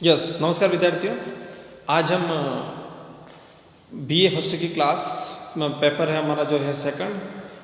नमस्कार विद्यार्थियों। आज हम बीए फर्स्ट की क्लास पेपर है हमारा जो है सेकंड,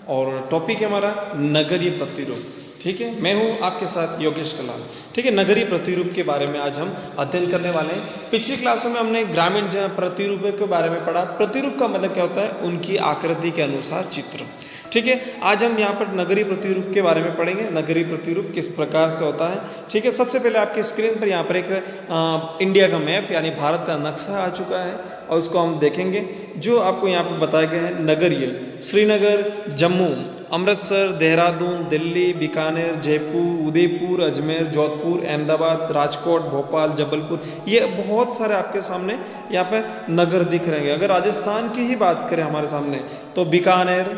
और टॉपिक है हमारा नगरीय प्रतिरूप। ठीक है, मैं हूँ आपके साथ योगेश कलाल। ठीक है, नगरीय प्रतिरूप के बारे में आज हम अध्ययन करने वाले हैं। पिछली क्लासों में हमने ग्रामीण प्रतिरूप के बारे में पढ़ा। प्रतिरूप का मतलब क्या होता है? उनकी आकृति के अनुसार चित्र। ठीक है, आज हम यहाँ पर नगरीय प्रतिरूप के बारे में पढ़ेंगे। नगरीय प्रतिरूप किस प्रकार से होता है। ठीक है, सबसे पहले आपकी स्क्रीन पर यहाँ पर एक इंडिया का मैप यानी भारत का नक्शा आ चुका है, और उसको हम देखेंगे। जो आपको यहाँ पर बताए गए हैं नगरीय: श्रीनगर, जम्मू, अमृतसर, देहरादून, दिल्ली, बीकानेर, जयपुर, उदयपुर, अजमेर, जोधपुर, अहमदाबाद, राजकोट, भोपाल, जबलपुर। ये बहुत सारे आपके सामने यहाँ पे नगर दिख रहे हैं। अगर राजस्थान की ही बात करें हमारे सामने, तो बीकानेर,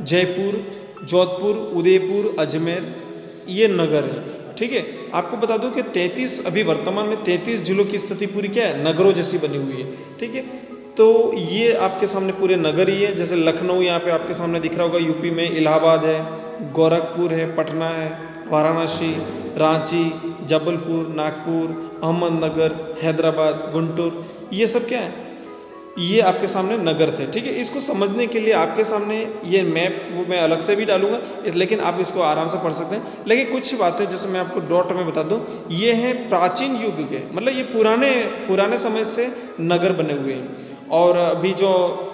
जयपुर, जोधपुर, उदयपुर, अजमेर, ये नगर है। ठीक है, आपको बता दूं कि 33 अभी वर्तमान में 33 जिलों की स्थिति पूरी क्या है? नगरों जैसी बनी हुई है। ठीक है, तो ये आपके सामने पूरे नगर ही है। जैसे लखनऊ यहाँ पे आपके सामने दिख रहा होगा, यूपी में इलाहाबाद है, गोरखपुर है, पटना है, वाराणसी, रांची, जबलपुर, नागपुर, अहमदनगर, हैदराबाद, गुंटूर, ये सब क्या है? ये आपके सामने नगर थे। ठीक है, इसको समझने के लिए आपके सामने ये मैप वो मैं अलग से भी डालूंगा, लेकिन आप इसको आराम से पढ़ सकते हैं। लेकिन कुछ बातें जैसे मैं आपको डॉट में बता दूं, ये हैं प्राचीन युग के, मतलब ये पुराने समय से नगर बने हुए हैं। और अभी जो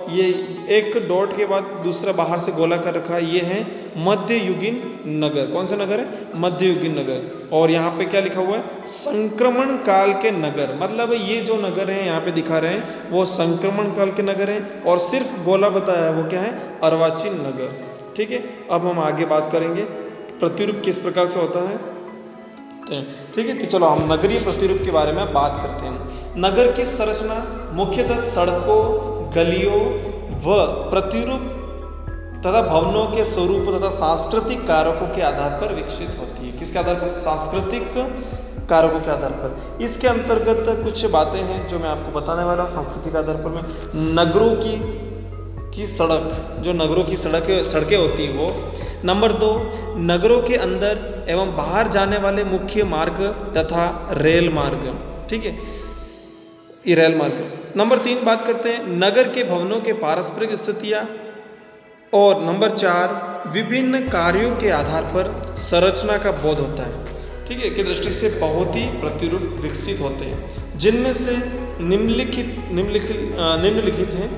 ये एक डॉट के बाद दूसरा बाहर से गोला कर रखा है, ये है मध्ययुगीन नगर। कौन सा नगर है? मध्ययुगीन नगर। और यहाँ पे क्या लिखा हुआ है? संक्रमण काल के नगर। मतलब ये जो नगर हैं यहाँ पे दिखा रहे हैं वो संक्रमण काल के नगर हैं, और सिर्फ गोला बताया है वो क्या है? अर्वाचीन नगर। ठीक है, अब हम आगे बात करेंगे प्रतिरूप किस प्रकार से होता है। ठीक है, तो चलो हम नगरीय प्रतिरूप के बारे में बात करते हैं। नगर की संरचना मुख्यतः सड़कों, गलियों व प्रतिरूप तथा भवनों के स्वरूप तथा सांस्कृतिक कारकों के आधार पर विकसित होती है। किसके आधार पर? सांस्कृतिक कारकों के आधार पर। इसके अंतर्गत कुछ बातें हैं जो मैं आपको बताने वाला हूँ। सांस्कृतिक आधार पर मैं नगरों की सड़क, जो नगरों की सड़कें होती हैं वो। नंबर 2, नगरों के अंदर एवं बाहर जाने वाले मुख्य मार्ग तथा रेल मार्ग। ठीक है, ये रेल मार्ग। नंबर 3 बात करते हैं नगर के भवनों के पारस्परिक स्थितियाँ। और नंबर 4, विभिन्न कार्यों के आधार पर संरचना का बोध होता है। ठीक है, की दृष्टि से बहुत ही प्रतिरूप विकसित होते हैं, जिनमें से निम्नलिखित हैं।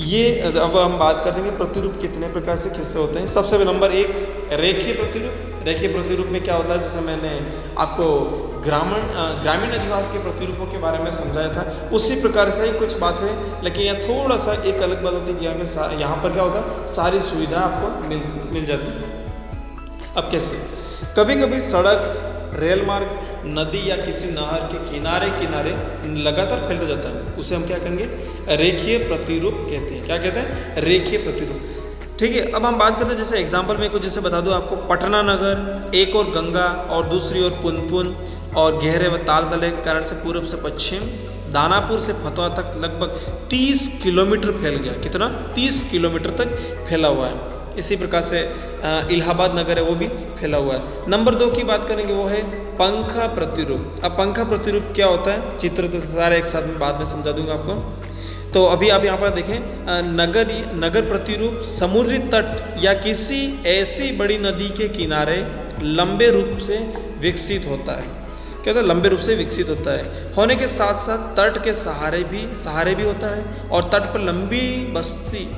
ये अब हम बात कर देंगे प्रतिरूप कितने प्रकार से किससे होते हैं। सबसे नंबर 1, रेखीय प्रतिरूप। रेखीय प्रतिरूप में क्या होता है? जैसे मैंने आपको ग्रामीण अधिवास के प्रतिरूपों के बारे में समझाया था, उसी प्रकार से ही कुछ बात है, लेकिन यहाँ थोड़ा सा एक अलग बात होती है कि यहाँ पर क्या होता है? सारी सुविधा आपको मिल जाती है। अब कैसे? कभी कभी सड़क, रेल मार्ग नदी या किसी नहर के किनारे लगातार फैलता जाता है, उसे हम क्या कहेंगे? रेखीय प्रतिरूप कहते हैं। क्या कहते हैं? रेखीय प्रतिरूप। ठीक है, अब हम बात करते हैं, जैसे एग्जांपल में कुछ जैसे बता दूं आपको। पटना नगर एक और गंगा और दूसरी ओर पुनपुन और गहरे व तालतले के कारण से पूर्व से पश्चिम, दानापुर से फतवा तक लगभग 30 किलोमीटर फैल गया। कितना? 30 किलोमीटर तक फैला हुआ है। इसी प्रकार से इलाहाबाद नगर है वो भी फैला हुआ है। नंबर 2 की बात करेंगे, वो है पंखा प्रतिरूप। अब पंखा प्रतिरूप क्या होता है? चित्र तो सारे एक साथ में बाद में समझा दूंगा आपको। तो अभी आप यहाँ पर देखें, नगर प्रतिरूप समुद्री तट या किसी ऐसी बड़ी नदी के किनारे लंबे रूप से विकसित होता है। क्या होता है? लंबे रूप से विकसित होता है। होने के साथ साथ तट के सहारे भी होता है, और तट पर लंबी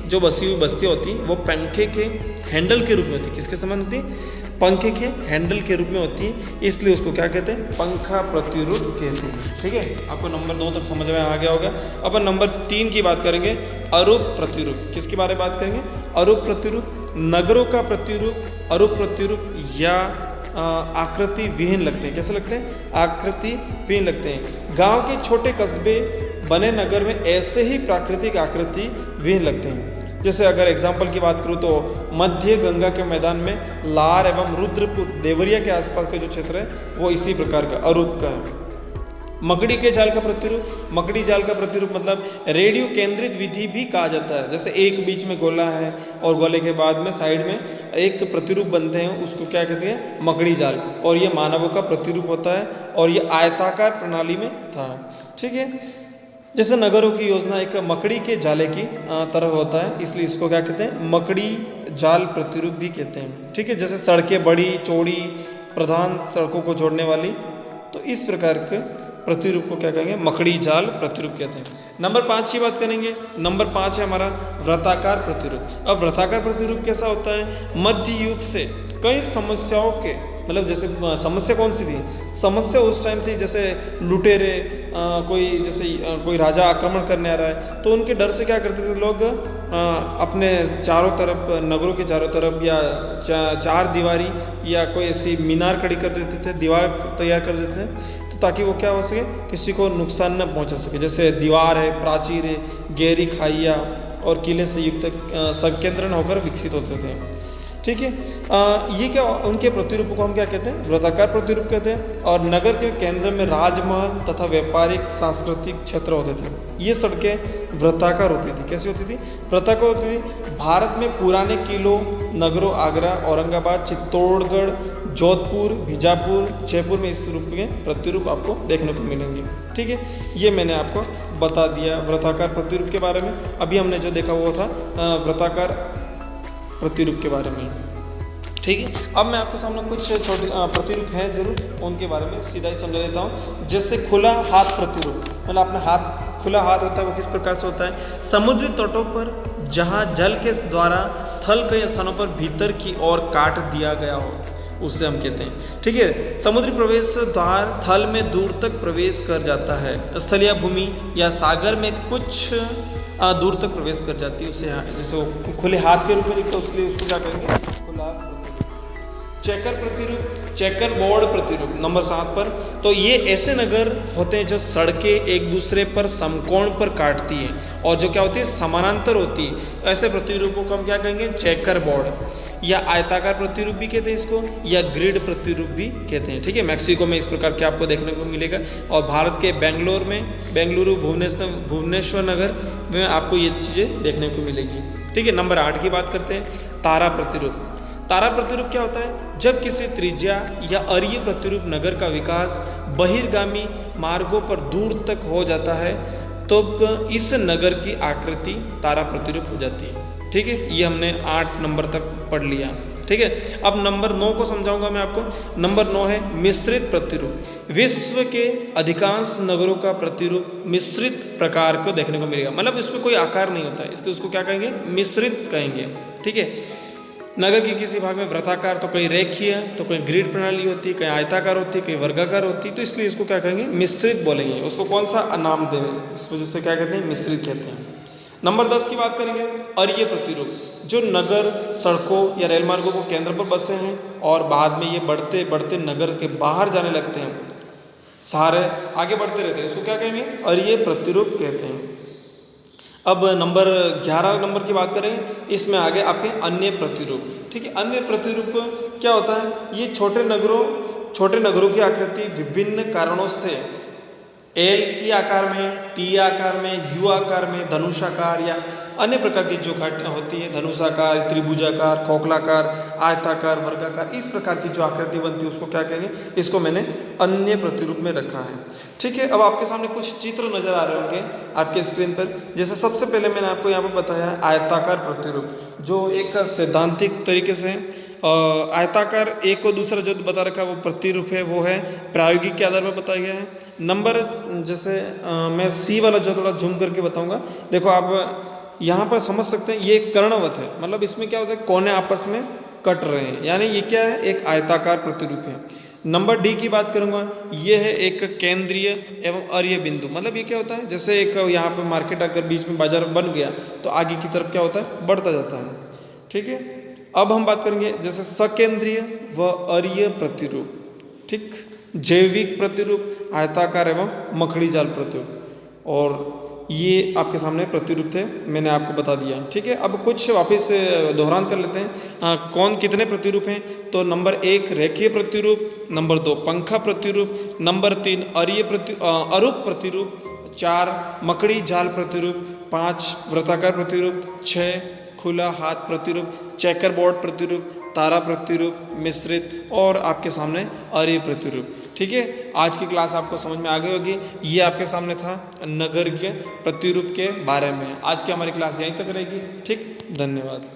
जो बसी हुई बस्तियाँ होती हैं वो पंखे के हैंडल के रूप में होती है। किसके समान होती है? पंखे के हैंडल के रूप में होती है, इसलिए उसको क्या कहते हैं? पंखा प्रतिरूप कहते हैं। ठीक है, आपको नंबर 2 तक समझ में आ गया होगा। अब नंबर 3 की बात करेंगे, अरूप प्रतिरूप। किसके बारे में बात करेंगे? अरूप प्रतिरूप। नगरों का प्रतिरूप अरूप प्रतिरूप या आकृति विहीन लगते हैं। कैसे लगते हैं? आकृति विहीन लगते हैं। गांव के छोटे कस्बे बने नगर में ऐसे ही प्राकृतिक आकृति विहीन लगते हैं। जैसे अगर एग्जाम्पल की बात करूँ तो मध्य गंगा के मैदान में लार एवं रुद्रपुर, देवरिया के आसपास का जो क्षेत्र है वो इसी प्रकार का अरूप का है। मकड़ी के जाल का प्रतिरूप, मकड़ी जाल का प्रतिरूप मतलब रेडियो केंद्रित विधि भी कहा जाता है। जैसे एक बीच में गोला है और गोले के बाद में साइड में एक प्रतिरूप बनते हैं, उसको क्या कहते हैं, मकड़ी जाल। और ये मानवों का प्रतिरूप होता है और ये आयताकार प्रणाली में था। ठीक है, जैसे नगरों की योजना एक मकड़ी के जाले की तरह होता है, इसलिए इसको क्या कहते हैं, मकड़ी जाल प्रतिरूप भी कहते हैं। ठीक है, जैसे सड़कें बड़ी चौड़ी प्रधान सड़कों को जोड़ने वाली, तो इस प्रकार के प्रतिरूप को क्या कहेंगे, मकड़ी जाल प्रतिरूप कहते हैं। नंबर 5 की बात करेंगे। नंबर 5 है हमारा वृत्ताकार प्रतिरूप। अब वृत्ताकार प्रतिरूप कैसा होता है, मध्य युग से कई समस्याओं के, मतलब जैसे समस्या कौन सी थी, समस्या उस टाइम थी जैसे लुटेरे, कोई राजा आक्रमण करने आ रहा है, तो उनके डर से क्या करते थे लोग, अपने चारों तरफ, नगरों के चारों तरफ या चार दीवारी या कोई ऐसी मीनार खड़ी कर देते थे, दीवार तैयार कर देते थे, तो ताकि वो क्या हो सके, किसी को नुकसान न पहुंचा सके। जैसे दीवार है, प्राचीर है, गहरी खाइयाँ और किले से युक्त संकेंद्रण होकर विकसित होते थे। ठीक है, ये क्या, उनके प्रतिरूप को हम क्या कहते हैं, वृत्ताकार प्रतिरूप कहते हैं। और नगर के केंद्र में राजमहल तथा व्यापारिक सांस्कृतिक क्षेत्र होते थे। ये सड़कें वृत्ताकार होती थी। कैसी होती थी, वृत्ताकार होती थी। भारत में पुराने किलों, नगरों, आगरा, औरंगाबाद, चित्तौड़गढ़, जोधपुर, बीजापुर, जयपुर में इस रूप के प्रतिरूप आपको देखने को मिलेंगे। ठीक है, ये मैंने आपको बता दिया वृत्ताकार प्रतिरूप के बारे में। अभी हमने जो देखा वो था वृत्ताकार प्रतिरूप के बारे में। ठीक है, अब मैं आपके सामने कुछ छोटे प्रतिरूप हैं जरूर, उनके बारे में सीधा ही समझा देता हूँ। जैसे खुला हाथ प्रतिरूप, मतलब अपना हाथ, खुला हाथ होता है, वो किस प्रकार से होता है, समुद्री तटों पर जहाँ जल के द्वारा थल कई स्थानों पर भीतर की ओर काट दिया गया हो, उससे हम कहते हैं। ठीक है, समुद्री प्रवेश द्वार थल में दूर तक प्रवेश कर जाता है। स्थलीय भूमि या सागर में कुछ दूर तक प्रवेश कर जाती है, उसे जैसे वो खुले हाथ के रूप में दिखता है, उसलिए उसको क्या कहेंगे, खुला हाथ। चेकर प्रतिरूप, चेकर बोर्ड प्रतिरूप नंबर 7 पर, तो ये ऐसे नगर होते हैं जो सड़कें एक दूसरे पर समकोण पर काटती हैं और जो क्या होती है, समानांतर होती है। ऐसे प्रतिरूपों को हम क्या कहेंगे, चेकर बोर्ड या आयताकार प्रतिरूप भी कहते हैं इसको, या ग्रिड प्रतिरूप भी कहते हैं। ठीक है, मैक्सिको में इस प्रकार के आपको देखने को मिलेगा, और भारत के बेंगलुरु, भुवनेश्वर नगर में आपको ये चीज़ें देखने को मिलेगी। ठीक है, नंबर 8 की बात करते हैं, तारा प्रतिरूप। तारा प्रतिरूप क्या होता है, जब किसी त्रिज्या या अरीय प्रतिरूप नगर का विकास बहिर्गामी मार्गों पर दूर तक हो जाता है, तो इस नगर की आकृति तारा प्रतिरूप हो जाती है। ठीक है, ये हमने 8 नंबर तक पढ़ लिया। ठीक है, अब नंबर 9 को समझाऊंगा मैं आपको। नंबर 9 है मिश्रित प्रतिरूप। विश्व के अधिकांश नगरों का प्रतिरूप मिश्रित प्रकार को देखने को मिलेगा, मतलब इसमें कोई आकार नहीं होता है, इसलिए उसको क्या कहेंगे, मिश्रित कहेंगे। ठीक है, नगर के किसी भाग में वृत्ताकार, तो कहीं रेखीय, तो कहीं ग्रिड प्रणाली होती है, कहीं आयताकार होती है, कहीं वर्गाकार होती है, तो इसलिए इसको क्या कहेंगे, मिश्रित बोलेंगे। उसको कौन सा नाम दें, इस वजह से क्या कहते हैं, मिश्रित कहते हैं। नंबर 10 की बात करेंगे, अरीय प्रतिरूप, जो नगर, सड़कों या रेल मार्गों को केंद्र पर बसे हैं और बाद में ये बढ़ते बढ़ते नगर के बाहर जाने लगते हैं, सारे आगे बढ़ते रहते हैं, इसको क्या कहेंगे, अरीय प्रतिरूप कहते हैं। अब नंबर 11 नंबर की बात करेंगे, इसमें आगे आपके अन्य प्रतिरूप। ठीक है, अन्य प्रतिरूप क्या होता है, ये छोटे नगरों की आकृति विभिन्न कारणों से एल की आकार में, टी आकार में, यू आकार में, धनुषाकार या अन्य प्रकार की जो घटना होती है, धनुषाकार, त्रिभुजाकार, खोखलाकार, आयताकार, वर्गाकार, इस प्रकार की जो आकृति बनती है उसको क्या कहेंगे, इसको मैंने अन्य प्रतिरूप में रखा है। ठीक है, अब आपके सामने कुछ चित्र नजर आ रहे होंगे आपके स्क्रीन पर। जैसे सबसे पहले मैंने आपको यहाँ पर बताया आयताकार प्रतिरूप, जो एक सैद्धांतिक तरीके से आयताकार, एक को दूसरा जो बता रखा है वो प्रतिरूप है, वो है प्रायोगिक के आधार पर बताया गया है। नंबर जैसे मैं सी वाला जो थोड़ा जूम करके बताऊंगा, देखो आप यहाँ पर समझ सकते हैं, ये कर्णवत है, मतलब इसमें क्या होता है, कोने आपस में कट रहे हैं, यानी ये क्या है, एक आयताकार प्रतिरूप है। नंबर डी की बात करूँगा, ये है एक केंद्रीय एवं अरीय बिंदु, मतलब ये क्या होता है, जैसे एक यहाँ पे मार्केट अगर बीच में बाजार बन गया तो आगे की तरफ क्या होता है, बढ़ता जाता है। ठीक है, अब हम बात करेंगे जैसे सकेंद्रीय व अरीय प्रतिरूप। ठीक, जैविक प्रतिरूप, आयताकार एवं मकड़ी जाल प्रतिरूप, और ये आपके सामने प्रतिरूप थे, मैंने आपको बता दिया। ठीक है, अब कुछ वापस दोहरान कर लेते हैं। कौन कितने प्रतिरूप हैं? तो नंबर 1 रेखीय प्रतिरूप, नंबर 2 पंखा प्रतिरूप, नंबर 3 अरूप प्रतिरूप, 4 मकड़ी जाल प्रतिरूप, 5 वृत्ताकार प्रतिरूप, 6 खुला हाथ प्रतिरूप, चेकर बोर्ड प्रतिरूप, तारा प्रतिरूप, मिश्रित और आपके सामने अरीय प्रतिरूप। ठीक है, आज की क्लास आपको समझ में आ गई होगी। ये आपके सामने था नगर के प्रतिरूप के बारे में। आज की हमारी क्लास यहीं तक रहेगी। ठीक, धन्यवाद।